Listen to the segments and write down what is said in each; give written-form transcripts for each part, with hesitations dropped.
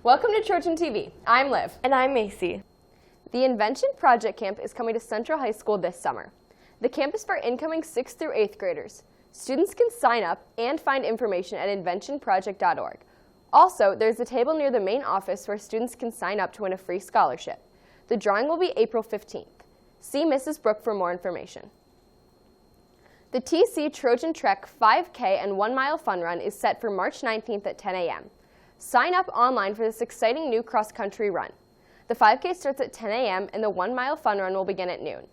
Welcome to Trojan TV. I'm Liv. And I'm Macy. The Invention Project Camp is coming to Central High School this summer. The camp is for incoming 6th through 8th graders. Students can sign up and find information at inventionproject.org. Also, there's a table near the main office where students can sign up to win a free scholarship. The drawing will be April 15th. See Mrs. Brooke for more information. The TC Trojan Trek 5K and 1 mile fun run is set for March 19th at 10 a.m. Sign up online for this exciting new cross-country run. The 5K starts at 10 a.m. and the 1 mile fun run will begin at noon.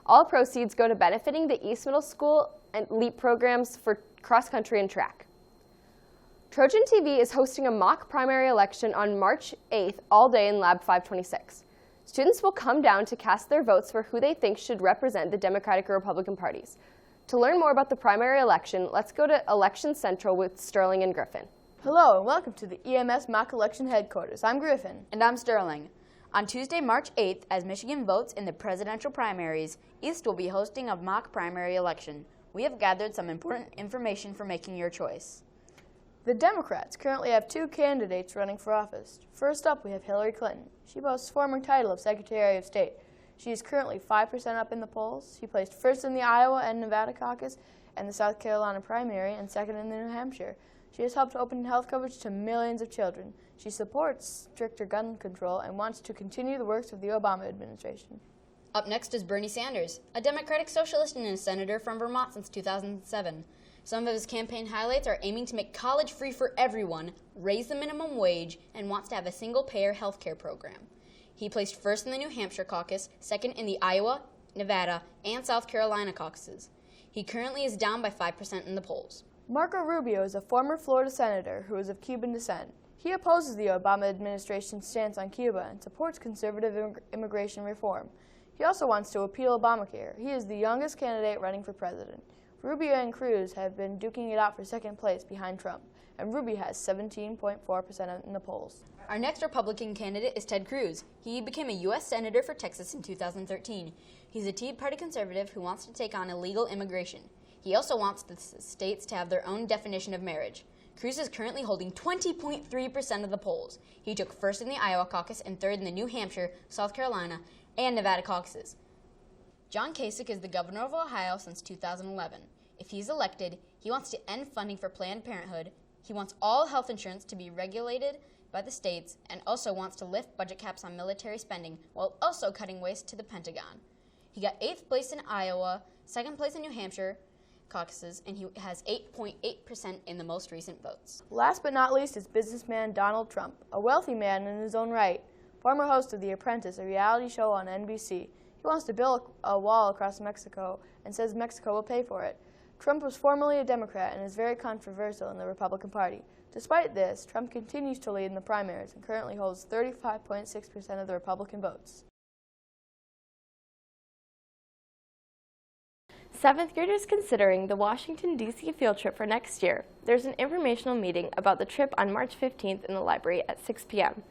All proceeds go to benefiting the East Middle School and LEAP programs for cross-country and track. Trojan TV is hosting a mock primary election on March 8th all day in Lab 526. Students will come down to cast their votes for who they think should represent the Democratic or Republican parties. To learn more about the primary election, let's go to Election Central with Sterling and Griffin. Hello and welcome to the EMS Mock Election Headquarters. I'm Griffin. And I'm Sterling. On Tuesday, March 8th, as Michigan votes in the presidential primaries, East will be hosting a mock primary election. We have gathered some important information for making your choice. The Democrats currently have 2 candidates running for office. First up, we have Hillary Clinton. She boasts former title of Secretary of State. She is currently 5% up in the polls. She placed first in the Iowa and Nevada caucus and the South Carolina primary and second in the New Hampshire. She has helped open health coverage to millions of children. She supports stricter gun control and wants to continue the works of the Obama administration. Up next is Bernie Sanders, a Democratic Socialist and a senator from Vermont since 2007. Some of his campaign highlights are aiming to make college free for everyone, raise the minimum wage, and wants to have a single-payer health care program. He placed first in the New Hampshire caucus, second in the Iowa, Nevada, and South Carolina caucuses. He currently is down by 5% in the polls. Marco Rubio is a former Florida senator who is of Cuban descent. He opposes the Obama administration's stance on Cuba and supports conservative immigration reform. He also wants to appeal Obamacare. He is the youngest candidate running for president. Rubio and Cruz have been duking it out for second place behind Trump, and Rubio has 17.4% in the polls. Our next Republican candidate is Ted Cruz. He became a U.S. Senator for Texas in 2013. He's a Tea Party conservative who wants to take on illegal immigration. He also wants the states to have their own definition of marriage. Cruz is currently holding 20.3% of the polls. He took first in the Iowa caucus and third in the New Hampshire, South Carolina, and Nevada caucuses. John Kasich is the governor of Ohio since 2011. If he's elected, he wants to end funding for Planned Parenthood. He wants all health insurance to be regulated by the states and also wants to lift budget caps on military spending while also cutting waste to the Pentagon. He got 8th place in Iowa, 2nd place in New Hampshire caucuses, and he has 8.8% in the most recent votes. Last but not least is businessman Donald Trump, a wealthy man in his own right, former host of The Apprentice, a reality show on NBC. He wants to build a wall across Mexico and says Mexico will pay for it. Trump was formerly a Democrat and is very controversial in the Republican Party. Despite this, Trump continues to lead in the primaries and currently holds 35.6% of the Republican votes. 7th graders considering the Washington, D.C. field trip for next year. There's an informational meeting about the trip on March 15th in the library at 6 p.m.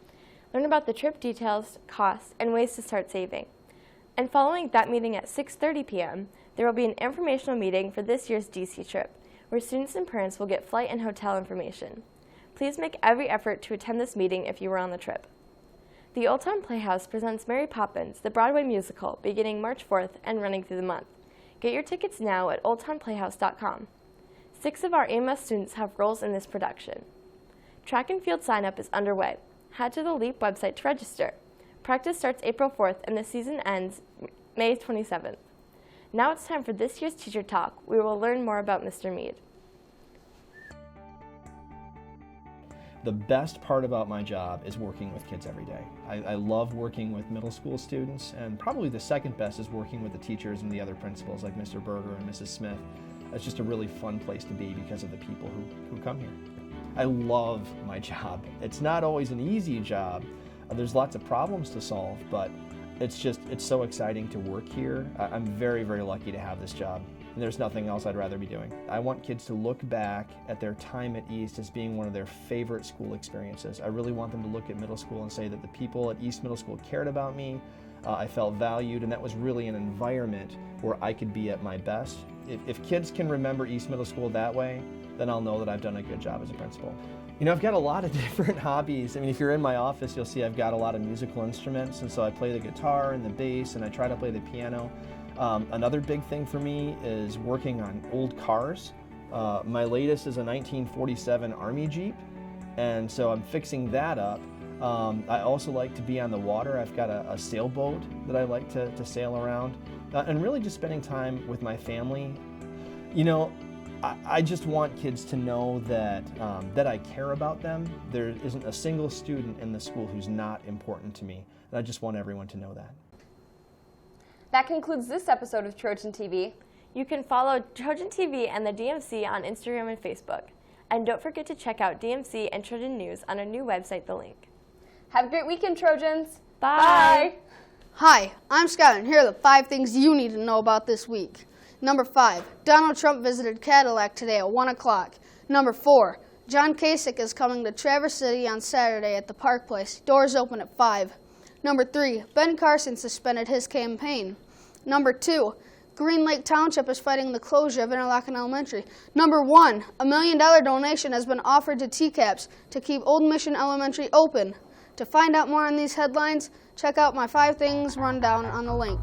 Learn about the trip details, costs, and ways to start saving. And following that meeting at 6:30 p.m., there will be an informational meeting for this year's D.C. trip, where students and parents will get flight and hotel information. Please make every effort to attend this meeting if you were on the trip. The Old Town Playhouse presents Mary Poppins, the Broadway musical, beginning March 4th and running through the month. Get your tickets now at oldtownplayhouse.com. 6 of our AMS students have roles in this production. Track and field sign-up is underway. Head to the LEAP website to register. Practice starts April 4th and the season ends May 27th. Now it's time for this year's Teacher Talk. We will learn more about Mr. Mead. The best part about my job is working with kids every day. I love working with middle school students, and probably the second best is working with the teachers and the other principals like Mr. Berger and Mrs. Smith. It's just a really fun place to be because of the people who come here. I love my job. It's not always an easy job. There's lots of problems to solve, but it's so exciting to work here. I'm very, very lucky to have this job, and there's nothing else I'd rather be doing. I want kids to look back at their time at East as being one of their favorite school experiences. I really want them to look at middle school and say that the people at East Middle School cared about me, I felt valued, and that was really an environment where I could be at my best. If kids can remember East Middle School that way, then I'll know that I've done a good job as a principal. You know, I've got a lot of different hobbies. I mean, if you're in my office, you'll see I've got a lot of musical instruments, and so I play the guitar and the bass, and I try to play the piano. Another big thing for me is working on old cars. My latest is a 1947 Army Jeep, and so I'm fixing that up. I also like to be on the water. I've got a sailboat that I like to sail around, and really just spending time with my family. You know, I just want kids to know that that I care about them. There isn't a single student in the school who's not important to me, and I just want everyone to know that. That concludes this episode of Trojan TV. You can follow Trojan TV and the DMC on Instagram and Facebook. And don't forget to check out DMC and Trojan News on our new website, The Link. Have a great weekend, Trojans. Bye. Hi, I'm Scott, and here are the 5 things you need to know about this week. Number 5, Donald Trump visited Cadillac today at 1 o'clock. Number 4, John Kasich is coming to Traverse City on Saturday at the Park Place. Doors open at 5. Number 3, Ben Carson suspended his campaign. Number 2, Green Lake Township is fighting the closure of Interlochen Elementary. Number 1, a $1 million donation has been offered to TCAPS to keep Old Mission Elementary open. To find out more on these headlines, check out my 5 things rundown on The Link.